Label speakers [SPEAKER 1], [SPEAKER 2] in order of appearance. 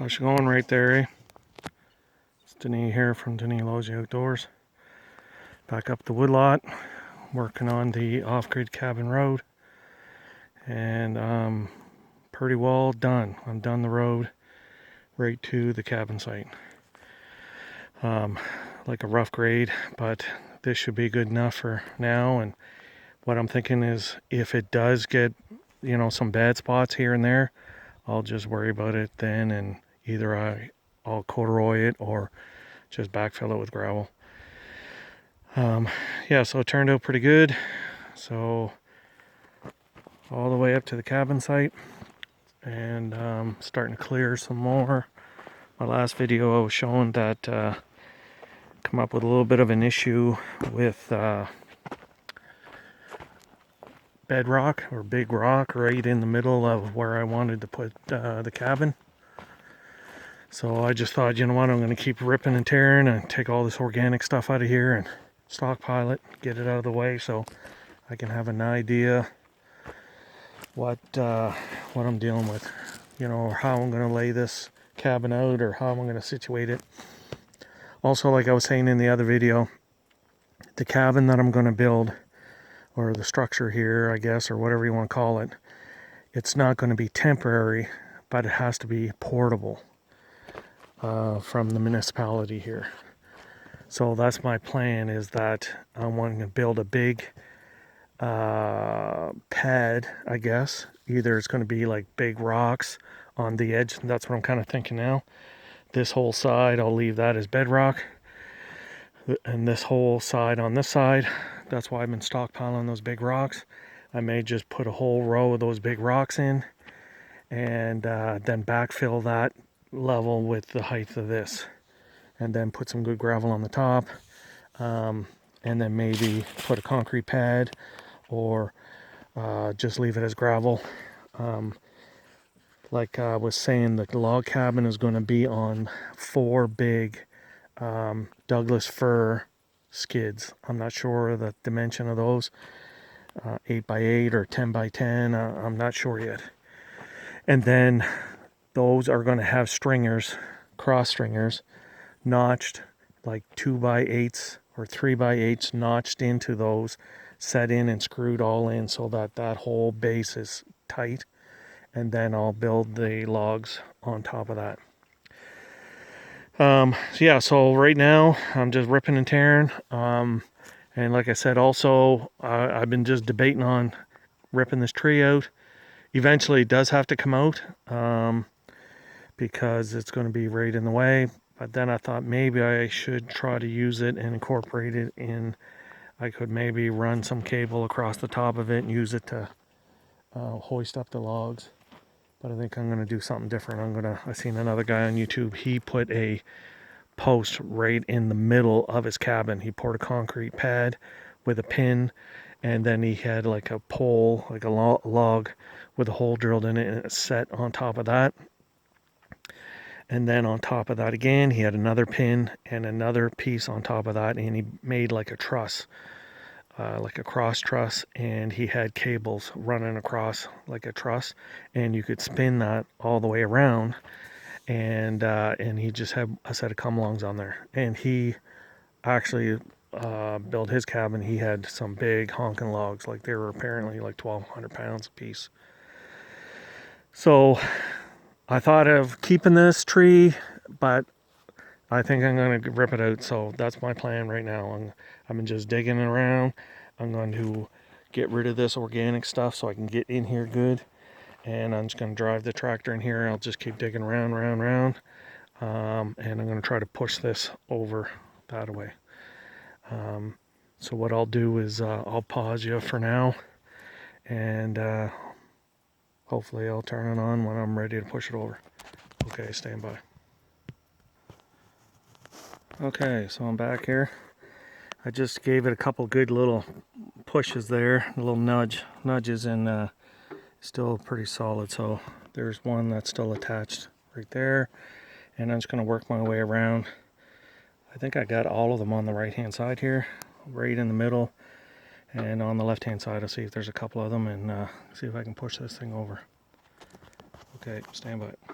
[SPEAKER 1] How's it going right there, eh? It's Denis here from Denis Logie Outdoors. Back up the woodlot, working on the off-grid cabin road. And pretty well done. I'm done the road right to the cabin site. Like a rough grade, but this should be good enough for now. And what I'm thinking is if it does get, some bad spots here and there, I'll just worry about it then, and either I'll corduroy it or just backfill it with gravel. Yeah, so it turned out pretty good. So all the way up to the cabin site, and starting to clear some more. My last video I was showing that come up with a little bit of an issue with bedrock or big rock right in the middle of where I wanted to put the cabin. So I just thought, you know what, I'm going to keep ripping and tearing and take all this organic stuff out of here and stockpile it, get it out of the way so I can have an idea what I'm dealing with, or how I'm going to lay this cabin out or how I'm going to situate it. Also, like I was saying in the other video, the cabin that I'm going to build, or the structure here, I guess, or whatever you want to call it, it's not going to be temporary, but it has to be portable from the municipality here. So that's my plan, is that I want to build a big pad, I guess. Either it's going to be like big rocks on the edge. That's what I'm kind of thinking now. This whole side, I'll leave that as bedrock. And this whole side on this side, that's why I've been stockpiling those big rocks. I may just put a whole row of those big rocks in and then backfill that level with the height of this. And then put some good gravel on the top. And then maybe put a concrete pad or just leave it as gravel. Like I was saying, the log cabin is going to be on 4 big Douglas fir skids. I'm not sure the dimension of those, 8x8 or 10x10. I'm not sure yet. And then those are going to have stringers, cross stringers, notched, like 2x8s or 3x8s notched into those, set in and screwed all in so that that whole base is tight. And then I'll build the logs on top of that. So right now I'm just ripping and tearing. And like I said, also I've been just debating on ripping this tree out. Eventually it does have to come out because it's going to be right in the way. But then I thought maybe I should try to use it and incorporate it in. I could maybe run some cable across the top of it and use it to hoist up the logs. But I think I'm going to do something different. I seen another guy on YouTube. He put a post right in the middle of his cabin. He poured a concrete pad with a pin, and then he had like a pole, like a log with a hole drilled in it, and it's set on top of that. And then on top of that again, he had another pin and another piece on top of that, and he made like a truss. Like a cross truss, and he had cables running across like a truss, and you could spin that all the way around, and he just had a set of come-alongs on there. And he actually built his cabin. He had some big honking logs, like they were apparently like 1,200 pounds a piece. So I thought of keeping this tree, but I think I'm going to rip it out. So that's my plan right now. I've been just digging around. I'm going to get rid of this organic stuff so I can get in here good. And I'm just going to drive the tractor in here. I'll just keep digging around. And I'm going to try to push this over that way. So what I'll do is I'll pause you for now. And hopefully I'll turn it on when I'm ready to push it over. Okay, stand by. Okay, so I'm back here. I just gave it a couple good little pushes there, little nudges, and still pretty solid. So there's one that's still attached right there, and I'm just going to work my way around. I think I got all of them on the right hand side here, right in the middle, and on the left hand side I'll see if there's a couple of them and see if I can push this thing over. Okay, stand by.